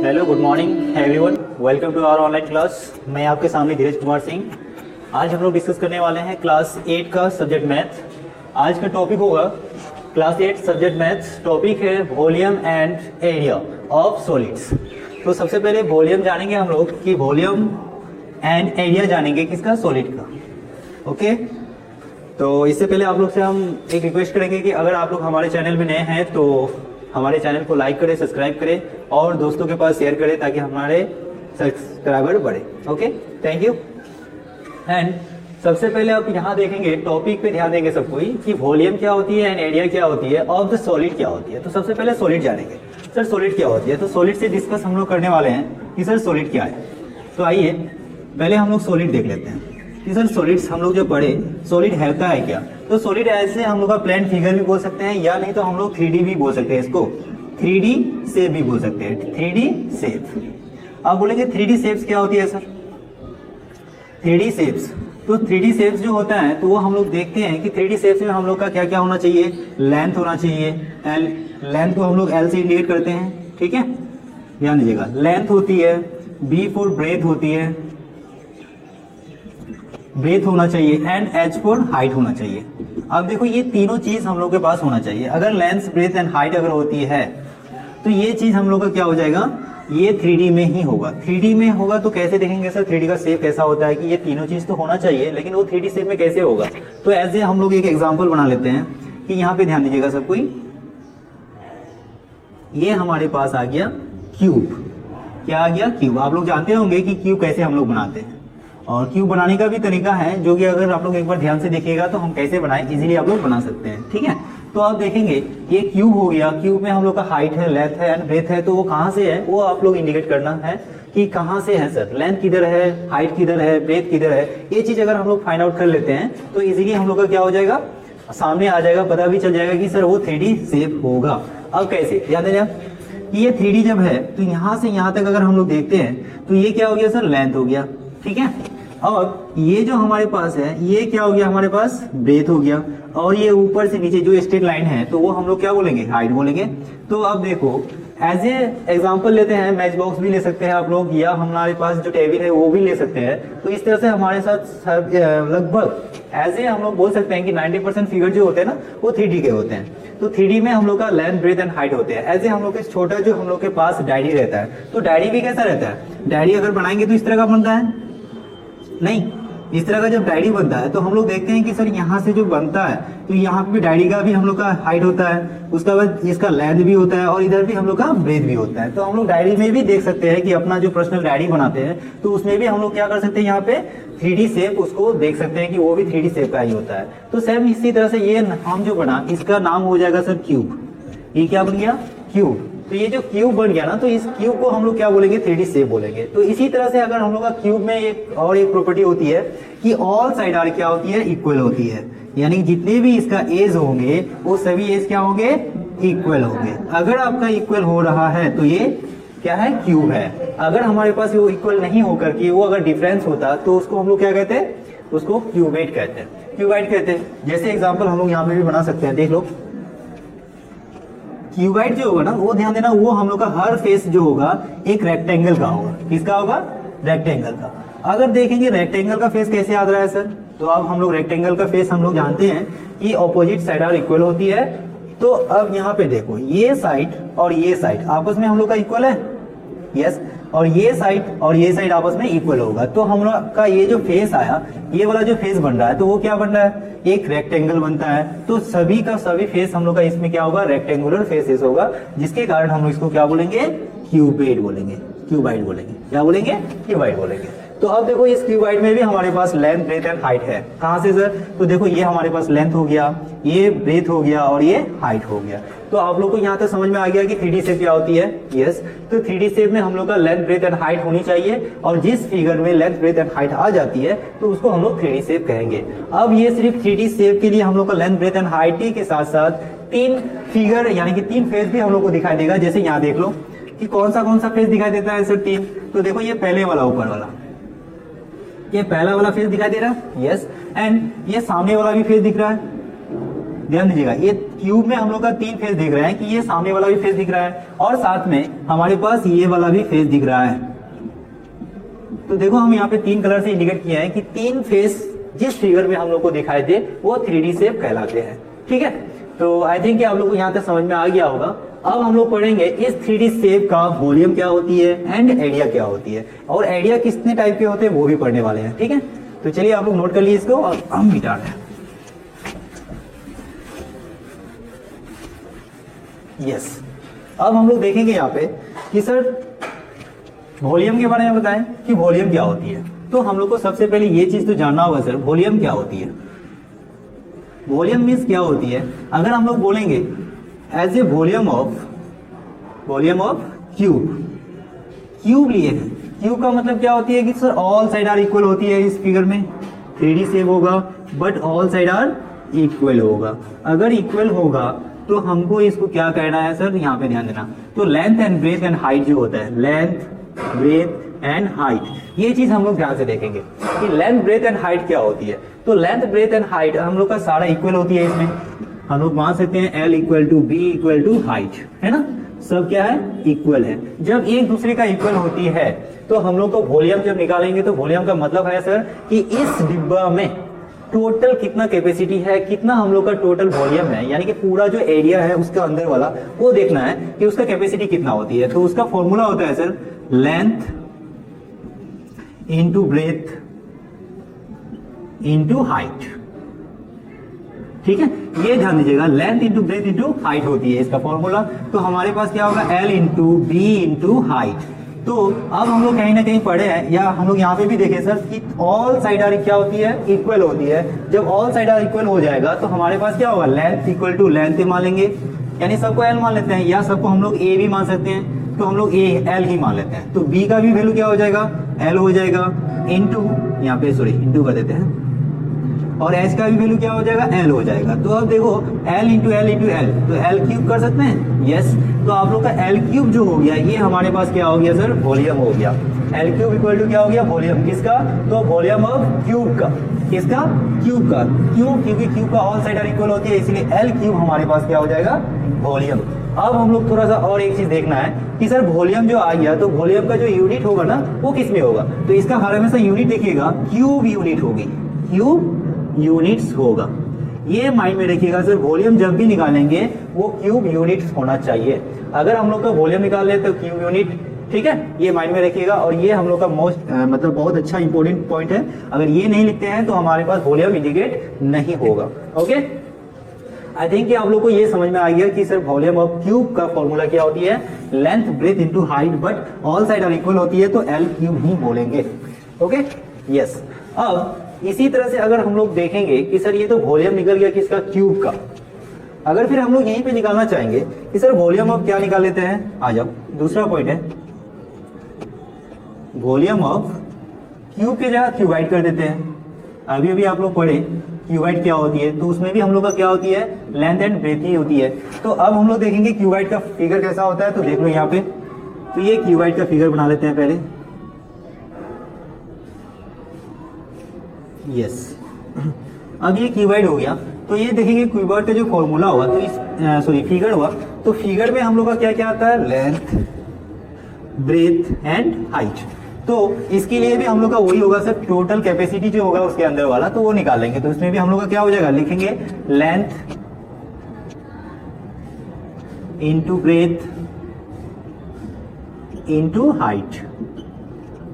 Hello, good morning everyone, welcome to our online class. मैं आपके सामने धीरज कुमार सिंह। आज हम लोग डिस्कस करने वाले हैं क्लास 8 का सब्जेक्ट मैथ। आज का टॉपिक होगा क्लास 8 सब्जेक्ट मैथ्स। टॉपिक है volume and area of solids. तो सबसे पहले वॉल्यूम जानेंगे हम लोग कि वॉल्यूम एंड एरिया जानेंगे किसका, सॉलिड का। ओके, तो इससे पहले आप लोग से हम एक रिक्वेस्ट करेंगे कि अगर आप लोग हमारे चैनल में नए हैं तो हमारे चैनल को लाइक करें, सब्सक्राइब करें और दोस्तों के पास शेयर करें ताकि हमारे सब्सक्राइबर बढ़े। Okay, thank you. एंड सबसे पहले आप यहाँ देखेंगे, टॉपिक पे ध्यान देंगे सब कोई कि वॉल्यूम क्या होती है एंड एरिया क्या होती है, ऑफ द सॉलिड क्या होती है। तो सबसे पहले सॉलिड जानेंगे। सर सॉलिड क्या होती है, तो सॉलिड से डिस्कस हम लोग करने वाले हैं कि सर सॉलिड क्या है। तो आइए पहले हम लोग सॉलिड देख लेते हैं कि सर सॉलिड्स हम लोग जो पढ़े, सॉलिड होता है क्या। तो सॉलिड ऐसे हम लोग का प्लेन फिगर भी बोल सकते हैं या नहीं तो हम लोग 3D भी बोल सकते हैं, इसको 3D शेप भी बोल सकते हैं। 3D शेप आप बोलेंगे 3D शेप्स क्या होती है सर। 3D शेप्स, तो 3D शेप्स जो होता है तो वो हम लोग देखते हैं कि 3D शेप्स में हम लोग का क्या क्या होना चाहिए। लेंथ होना चाहिए, लेंथ को हम लोग L से इंडिकेट करते हैं, ठीक है, ध्यान दीजिएगा। लेंथ होती है, B फॉर ब्रेथ होती है, ब्रेथ होना चाहिए एंड H फॉर हाइट होना चाहिए। अब देखो ये तीनों चीज हम लोग के पास होना चाहिए। अगर लेंथ, ब्रेथ एंड हाइट अगर होती है तो ये चीज हम लोग का क्या हो जाएगा, ये 3D में ही होगा। 3D में होगा तो कैसे देखेंगे सर, 3D का शेप कैसा होता है कि ये तीनों चीज तो होना चाहिए, लेकिन वो 3D शेप में कैसे होगा। तो ऐसे हम लोग एक एग्जाम्पल बना लेते हैं कि यहाँ पे ध्यान दीजिएगा सब कोई। ये हमारे पास आ गया क्यूब। क्या आ गया, क्यूब। आप लोग जानते होंगे कि क्यूब कैसे हम लोग बनाते हैं, और क्यूब बनाने का भी तरीका है जो कि अगर आप लोग एक बार ध्यान से देखिएगा तो हम कैसे बनाएं, इजीली आप लोग बना सकते हैं, ठीक है। तो आप देखेंगे ये क्यूब हो गया। क्यूब में हम लोग का हाइट है, लेंथ है एंड ब्रेथ है, तो वो कहाँ से है वो आप लोग इंडिकेट करना है कि कहाँ से है सर, लेंथ किधर है, हाइट किधर है, ब्रेथ किधर है। ये चीज अगर हम लोग फाइंड आउट कर लेते हैं तो इजीली हम लोग का क्या हो जाएगा, सामने आ जाएगा, पता भी चल जाएगा कि सर वो 3D शेप होगा। अब कैसे, याद है कि ये 3D जब है तो यहाँ से यहाँ तक अगर हम लोग देखते हैं तो ये क्या हो गया सर, लेंथ हो गया, ठीक है। और ये जो हमारे पास है ये क्या हो गया, हमारे पास ब्रेथ हो गया, और ये ऊपर से नीचे जो स्ट्रेट लाइन है तो वो हम लोग क्या बोलेंगे, हाइट बोलेंगे। तो अब देखो एज ए एग्जांपल लेते हैं, मैच बॉक्स भी ले सकते हैं आप लोग, या हमारे पास जो टेबल है वो भी ले सकते हैं। तो इस तरह से हमारे साथ लगभग एज ए हम लोग बोल सकते हैं कि 90% फिगर जो होते हैं ना वो 3D के होते हैं। तो 3D में हम लोग का लेंथ, ब्रेथ एंड हाइट होते हैं। ऐसे हम लोग के छोटा जो हम लोग के पास डायरी रहता है, तो डायरी भी कैसा रहता है, डायरी अगर बनाएंगे तो इस तरह का बनता है नहीं, इस तरह का जब डायरी बनता है तो हम लोग देखते हैं कि सर यहाँ से जो बनता है तो यहाँ पे भी डायरी का भी हम लोग का हाइट होता है, उसका बाद इसका लेंथ भी होता है और इधर भी हम लोग का ब्रेथ भी होता है। तो हम लोग डायरी में भी देख सकते हैं कि अपना जो पर्सनल डायरी बनाते हैं तो उसमें भी हम लोग क्या कर सकते हैं, यहाँ पे 3D शेप उसको देख सकते हैं कि वो भी 3D शेप का ही होता है। तो सेम इसी तरह से ये नाम जो बना इसका नाम हो जाएगा सर क्यूब। ये क्या बन गया, क्यूब। तो ये जो क्यूब बन गया ना तो इस क्यूब को हम लोग क्या बोलेंगे, 3D शेप बोलेंगे। तो इसी तरह से अगर हम लोग का क्यूब में एक और एक प्रॉपर्टी होती है कि ऑल साइड आर क्या होती है, इक्वल होती है। यानी जितने भी इसका एज होंगे वो सभी एज क्या होंगे, इक्वल होंगे। अगर आपका इक्वल हो रहा है तो ये क्या है, क्यूब है। अगर हमारे पास वो इक्वल नहीं होकर के वो अगर डिफरेंस होता तो उसको हम लोग क्या कहते हैं, उसको क्यूबाइड कहते हैं, क्यूबाइड कहते हैं। जैसे एग्जाम्पल हम लोग यहाँ पे भी बना सकते हैं, देख लो। क्यूबाइड जो होगा ना वो ध्यान देना, वो हम लोग का हर फेस जो होगा एक रेक्टेंगल का होगा। किसका होगा, रेक्टेंगल का। अगर देखेंगे रेक्टेंगल का फेस कैसे याद रहा है सर, तो अब हम लोग रेक्टेंगल का फेस हम लोग जानते हैं कि ऑपोजिट साइड आर इक्वल होती है। तो अब यहाँ पे देखो ये साइड और ये साइड आपस में हम लोग का इक्वल है, यस, और ये साइड और ये साइड आपस में इक्वल होगा। तो हम लोग का ये जो फेस आया, ये वाला जो फेस बन रहा है तो वो क्या बन रहा है, एक रेक्टेंगल बनता है। तो सभी का सभी फेस हम लोग का इसमें क्या होगा, रेक्टेंगुलर फेसेस होगा, जिसके कारण हम लोग इसको क्या बोलेंगे, क्यूबाइड बोलेंगे, क्यूबाइड बोलेंगे। क्या बोलेंगे, क्यूबाइड बोलेंगे। तो अब देखो इस क्यूबाइड में भी हमारे पास लेंथ, ब्रेथ एंड हाइट है। कहां से सर, तो देखो ये हमारे पास लेंथ हो गया, ये ब्रेथ हो गया और ये हाइट हो गया। तो आप लोग को यहाँ तक समझ में आ गया कि 3D शेप क्या होती है, यस। तो 3D शेप में हम लोग का लेंथ, ब्रेथ एंड हाइट होनी चाहिए, और जिस फिगर में लेंथ, ब्रेथ एंड हाइट आ जाती है तो उसको हम लोग 3D शेप कहेंगे। अब ये सिर्फ 3D शेप के लिए हम लोग का लेंथ, ब्रेथ एंड हाइट के साथ साथ 3 फिगर यानी कि 3 फेस भी हम लोग को दिखाई देगा। जैसे यहाँ देख लो कि कौन सा फेस दिखाई देता है सर, 3। तो देखो ये पहले वाला, ऊपर वाला, ये पहला वाला फेस दिखाई दे रहा है, यस। एंड ये सामने वाला भी फेस दिख रहा है, ध्यान दीजिएगा, ये क्यूब में हम लोग का 3 फेस दिख रहा है कि ये सामने वाला भी फेस दिख रहा है और साथ में हमारे पास ये वाला भी फेस दिख रहा है। तो देखो हम यहाँ पे 3 कलर से इंडिकेट किया है कि 3 फेस जिस फिगर में हम लोग को दिखाई दे वो 3D शेप कहलाते हैं। ठीक है, तो आई थिंक कि आप लोग को यहाँ तक समझ में आ गया होगा। अब हम लोग पढ़ेंगे इस 3D शेप का वॉल्यूम क्या होती है एंड एरिया क्या होती है, और एरिया कितने टाइप के होते हैं वो भी पढ़ने वाले हैं। ठीक है, तो चलिए आप लोग नोट कर लीजिए इसको और हम मिटा दें। यस, अब हम लोग देखेंगे यहाँ पे कि सर वॉल्यूम के बारे में बताएं कि वॉल्यूम क्या होती है। तो हम लोग को सबसे पहले ये चीज तो जानना होगा सर, वॉल्यूम क्या होती है। वॉल्यूम मीन्स क्या होती है, अगर हम लोग बोलेंगे as a volume of cube लिए हैं। क्यूब का मतलब क्या होती है कि sir all side are equal होती है। इस फिगर में 3D शेप होगा but all side are equal होगा। अगर इक्वल होगा तो हमको इसको क्या कहना है सर, यहाँ पे ध्यान देना। तो length and breadth and height जो होता है, लेंथ ब्रेथ एंड हाइट, ये चीज हम लोग ध्यान से देखेंगे कि लेंथ ब्रेथ एंड हाइट क्या होती है। तो लेंथ ब्रेथ एंड हाइट हम लोग का सारा इक्वल होती है। इसमें हम लोग मान सकते हैं L equal to B equal to height, है ना, सब क्या है, इक्वल है। जब एक दूसरे का इक्वल होती है तो हम लोग को वॉल्यूम जब निकालेंगे तो वॉल्यूम का मतलब है सर कि इस डिब्बा में टोटल कितना कैपेसिटी है, कितना हम लोग का टोटल वॉल्यूम है, यानी कि पूरा जो एरिया है उसका अंदर वाला वो देखना है कि उसका कैपेसिटी कितना होती है। तो उसका फॉर्मूला होता है sir length into breadth into height. ठीक है, ये ध्यान दीजिएगा, length into breadth into height होती है इसका फॉर्मूला। तो हमारे पास क्या होगा, L into B into height. तो अब हम लोग कहीं ना कहीं पढ़े हैं या हम लोग यहाँ पे भी देखे सर कि ऑल साइड आर क्या होती है, इक्वल होती है। जब ऑल साइड आर इक्वल हो जाएगा तो हमारे पास क्या होगा, लेंथ इक्वल टू लेंथ मान लेंगे, यानी सबको L मान लेते हैं, या सबको हम लोग A भी मान सकते हैं तो हम लोग L ही मान लेते हैं। तो B का भी वैल्यू क्या हो जाएगा, L हो जाएगा इंटू, यहाँ पे सॉरी इंटू कर देते हैं, और H का भी वैल्यू क्या हो जाएगा, L हो जाएगा। तो अब देखो L into L into L, तो L क्यूब कर सकते हैं, यस। तो आप लोग का L क्यूब जो हो गया ये हमारे पास क्या हो गया सर, वॉल्यूम हो गया। L क्यूब इक्वल टू क्या हो गया, वॉल्यूम किसका, तो वॉल्यूम ऑफ क्यूब का, किसका, क्यूब का। क्यों, क्योंकि क्यूब का ऑल साइड आर इक्वल होती है, इसलिए L क्यूब हमारे पास क्या हो जाएगा, वॉल्यूम। अब हम लोग थोड़ा सा और एक चीज देखना है कि सर वॉल्यूम जो आ गया तो वॉल्यूम का जो यूनिट होगा ना वो किस में होगा, तो इसका हमेशा यूनिट देखिएगा क्यूब यूनिट होगी, क्यूब यूनिट्स होगा। ये माइंड में रखिएगा सर, वॉल्यूम जब भी निकालेंगे वो क्यूब यूनिट्स होना चाहिए। अगर हम लोग का वॉल्यूम निकाल ले तो क्यूब यूनिट, ठीक है, ये माइंड में रखिएगा। और ये हम लोग का मोस्ट मतलब बहुत अच्छा इंपॉर्टेंट पॉइंट है, अगर ये नहीं लिखते हैं तो हमारे पास वॉल्यूम इंडिकेट नहीं होगा। ओके, आई थिंक कि आप लोग को ये समझ में आ गया कि सर वॉल्यूम ऑफ क्यूब का फॉर्मूला क्या होती है, length breadth into height, but all side are equal होती है तो L क्यूब ही बोलेंगे। Okay, yes. अब इसी तरह से अगर हम लोग देखेंगे कि सर ये तो वॉल्यूम निकल गया किसका, क्यूब का। अगर फिर हम लोग यहीं पे निकालना चाहेंगे कि सर वॉल्यूम ऑफ क्या निकाल लेते हैं, आ जाओ, दूसरा पॉइंट है वॉल्यूम ऑफ क्यूब के जगह क्यूबाइड कर देते हैं। अभी अभी आप लोग पढ़े क्यूबाइड क्या होती है, तो उसमें भी हम लोग का क्या होती है, लेंथ एंड ब्रेथ ही होती है। तो अब हम लोग देखेंगे क्यूबाइड का फिगर कैसा होता है, तो देख लो यहाँ पे। तो ये क्यूबाइड का फिगर बना लेते हैं पहले, यस। अब ये क्यूबाइड हो गया, तो ये देखेंगे क्यूबाइड का जो फॉर्मूला हुआ तो इस फिगर हुआ, तो फिगर में हम लोग का क्या क्या आता है, लेंथ ब्रेथ एंड हाइट। तो इसके लिए भी हम लोग का वही होगा सर, टोटल कैपेसिटी जो होगा उसके अंदर वाला तो वो निकाल लेंगे। तो इसमें भी हम लोग का क्या हो जाएगा, लिखेंगे length into breadth into height.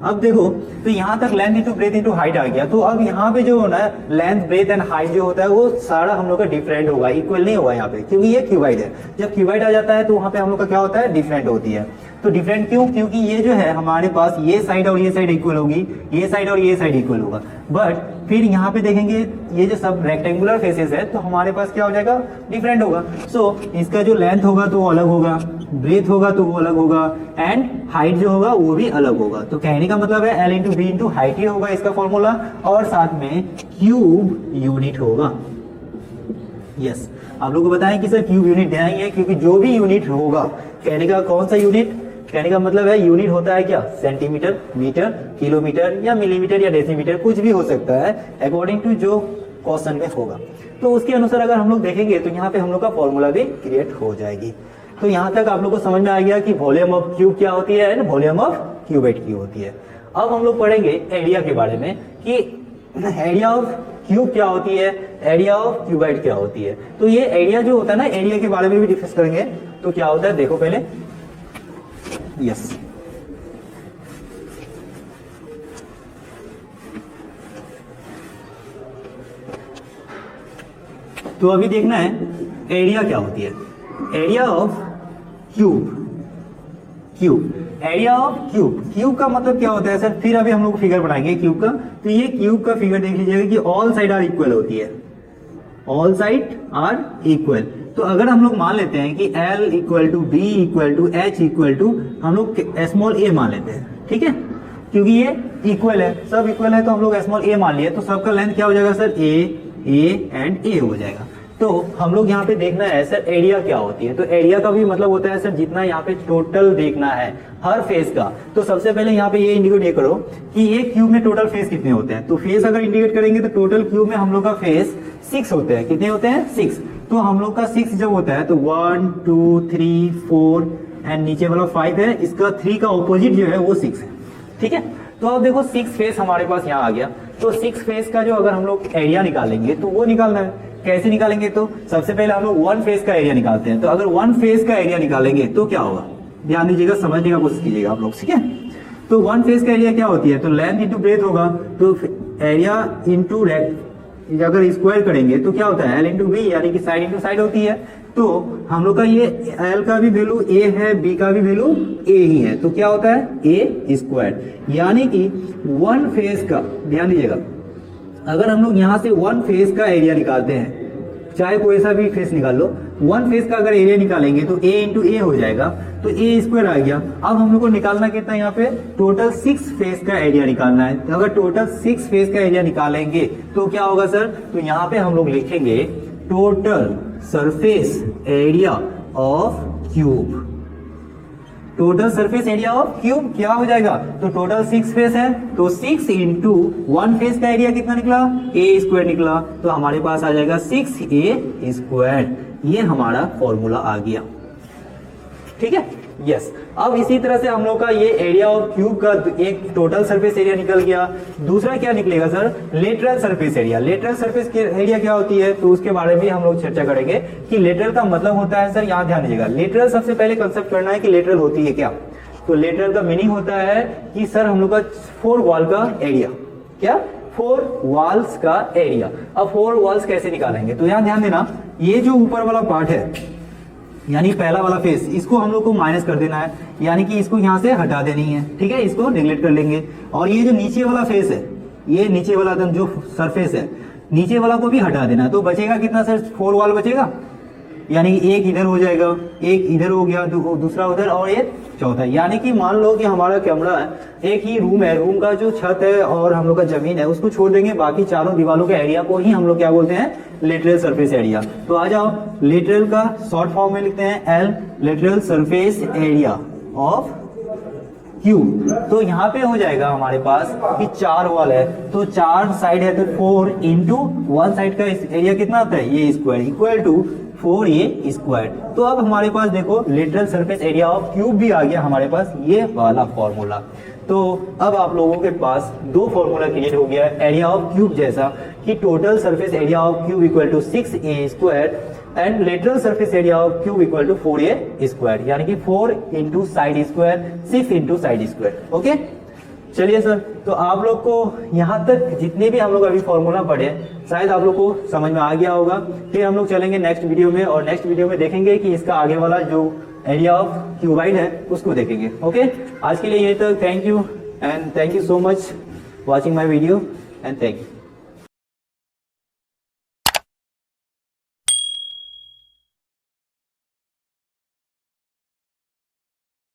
अब देखो तो यहां तक length into breadth into height आ गया, तो अब यहाँ पे जो होना है लेंथ ब्रेथ एंड हाइट जो होता है वो सारा हम लोग का डिफरेंट होगा, इक्वल नहीं होगा यहाँ पे, क्योंकि ये क्यूबाइड है। जब क्यूबाइड आ जाता है तो वहां पे हम लोग का क्या होता है, डिफरेंट होती है। तो डिफरेंट क्यों, क्योंकि ये जो है हमारे पास ये साइड और ये साइड इक्वल होगी, ये साइड और ये साइड इक्वल होगा। बट फिर यहाँ पे देखेंगे ये जो सब रेक्टेंगुलर फेसेस है तो हमारे पास क्या हो जाएगा, डिफरेंट होगा। सो इसका जो लेंथ होगा तो वो अलग होगा, ब्रेथ होगा तो वो अलग होगा, एंड हाइट जो होगा वो भी अलग होगा। तो कहने का मतलब है L into B into height ही होगा इसका फॉर्मूला, और साथ में क्यूब यूनिट होगा। यस, आप लोगों को बताएं कि सर क्यूब यूनिट देना ही है, क्योंकि जो भी यूनिट होगा, कहने का कौन सा यूनिट, कहने का मतलब है यूनिट होता है क्या, सेंटीमीटर, मीटर, किलोमीटर या मिलीमीटर या डेसीमीटर, कुछ भी हो सकता है अकॉर्डिंग टू जो क्वेश्चन में होगा। तो उसके अनुसार अगर हम लोग देखेंगे तो यहाँ पे हम लोग का फॉर्मूला भी क्रिएट हो जाएगी। तो यहाँ तक आप लोग को समझ में आ गया कि वॉल्यूम ऑफ क्यूब क्या होती है and volume of cuboid cube होती है। अब हम लोग पढ़ेंगे एरिया के बारे में कि एरिया ऑफ क्यूब क्या होती है, एरिया ऑफ क्यूबाइड क्या होती है। तो ये एरिया जो होता है ना, एरिया के बारे में भी डिस्कस करेंगे। तो क्या होता है देखो पहले, यस तो अभी देखना है एरिया क्या होती है। Area of cube, area of cube का मतलब क्या होता है सर, फिर अभी हम लोग फिगर बनाएंगे क्यूब का। तो ये क्यूब का फिगर देख लीजिएगा कि ऑल साइड आर इक्वल होती है, ऑल साइड आर इक्वल। तो अगर हम लोग मान लेते हैं कि L equal to B equal to H equal to हम लोग स्मॉल a मान लेते हैं, ठीक है, क्योंकि ये इक्वल है, सब इक्वल है तो हम लोग स्मॉल a मान लिए। तो सबका लेंथ क्या हो जाएगा सर, a एंड a हो जाएगा। तो हम लोग यहाँ पे देखना है सर एरिया क्या होती है। तो एरिया का भी मतलब होता है सर जितना यहाँ पे टोटल देखना है हर फेस का। तो सबसे पहले यहाँ पे ये इंडिकेट करो कि ये क्यूब में टोटल फेस कितने होते हैं। तो फेस अगर इंडिकेट करेंगे तो टोटल क्यूब में हम लोग का फेस 6 होते हैं। कितने होते हैं, 6। तो हम लोग का 6 जब होता है तो 1 2 3 4 एंड नीचे वाला 5 है, इसका 3 का ऑपोजिट जो है वो 6 है, ठीक है। तो अब देखो 6 फेस हमारे पास यहाँ आ गया। तो 6 फेस का जो अगर हम लोग एरिया निकालेंगे तो वो निकालना है। कैसे निकालेंगे, तो सबसे पहले हम लोग 1 फेस का एरिया निकालते हैं। तो अगर 1 फेस का एरिया निकालेंगे तो क्या होगा, ध्यान दीजिएगा, समझने का कोशिश कीजिएगा आप लोग, ठीक है। तो 1 फेस का एरिया क्या होती है, तो लेंथ इंटू ब्रेथ होगा। तो एरिया इंटू रेक्ट अगर स्क्वायर करेंगे तो क्या होता है, L इंटू बी, यानी कि साइड इंटू साइड होती है। तो हम लोग का ये L का भी वैल्यू A है, B का भी वैल्यू A ही है। तो क्या होता है, A स्क्वायर, यानी कि 1 फेस का, ध्यान दीजिएगा, अगर हम लोग यहाँ से 1 फेस का एरिया निकालते हैं, चाहे कोई सा भी फेस निकाल लो, 1 फेस का अगर एरिया निकालेंगे तो A इंटू ए हो जाएगा। तो A स्क्वायर आ गया। अब हम लोग को निकालना कितना है, यहाँ पे टोटल 6 फेस का एरिया निकालना है। तो अगर टोटल 6 फेस का एरिया निकालेंगे तो क्या होगा सर, तो यहाँ पे हम लोग लिखेंगे total surface area of cube. Total surface area of cube क्या हो जाएगा, तो टोटल 6 फेस है तो 6 इंटू 1 फेस का एरिया कितना निकला, A स्क्वायर निकला। तो हमारे पास आ जाएगा 6A स्क्वायर। ये हमारा फॉर्मूला आ गया, ठीक है, यस। अब इसी तरह से हम लोग का ये एरिया ऑफ क्यूब का एक टोटल सरफेस एरिया निकल गया। दूसरा क्या निकलेगा sir, lateral surface area. Lateral surface area क्या होती है, तो उसके बारे में हम लोग चर्चा करेंगे कि लेटरल का मतलब होता है सर, यहाँ ध्यान दीजिएगा, लेटरल सबसे पहले कंसेप्ट करना है कि लेटरल होती है क्या। तो लेटरल का मीनिंग होता है कि सर हम लोग का 4 वॉल का एरिया, क्या 4 वॉल्स का एरिया। अब 4 वॉल्स कैसे निकालेंगे, तो यहाँ ध्यान देना, ये जो ऊपर वाला पार्ट है यानी पहला वाला फेस, इसको हम लोग को माइनस कर देना है, यानी कि इसको यहाँ से हटा देनी है, ठीक है, इसको नेग्लेक्ट कर लेंगे। और ये जो नीचे वाला फेस है, ये नीचे वाला जो सरफेस है, नीचे वाला को भी हटा देना। तो बचेगा कितना सर, 4 वॉल बचेगा, यानी एक इधर हो जाएगा, एक इधर हो गया, दूसरा उधर और एक चौथा। यानी कि मान लो कि हमारा कैमरा है, एक ही रूम है, रूम का जो छत है और हम लोग का जमीन है उसको छोड़ देंगे, बाकी चारों दीवारों के एरिया को ही हम लोग क्या बोलते हैं, लेटरल सरफेस एरिया। तो आ जाओ, लेटरल का शॉर्ट फॉर्म में लिखते हैं L, lateral surface area of cube. तो यहाँ पे हो जाएगा हमारे पास कि 4 वॉल है तो 4 साइड है तो 4 इंटू 1 साइड का एरिया कितना आता है, ये square equal to 4A square. तो अब हमारे पास देखो lateral surface area of cube भी आ गया हमारे पास, ये वाला फॉर्मूला। तो अब आप लोगों के पास 2 फॉर्मूला क्रिएट हो गया है एरिया ऑफ क्यूब जैसा, कि total surface area of cube equal to 6A square and lateral surface area of cube equal to 4A square, यानी कि 4 into side square, 6 into side square. Okay, चलिए sir, तो आप लोग को यहाँ तक जितने भी हम लोग अभी फॉर्मूला पढ़े शायद आप लोग को समझ में आ गया होगा। फिर हम लोग चलेंगे नेक्स्ट वीडियो में, और नेक्स्ट वीडियो में देखेंगे कि इसका आगे वाला जो एरिया ऑफ क्यूबाइड है उसको देखेंगे। ओके, आज के लिए यही तक। Thank you and thank you so much watching my video and thank you.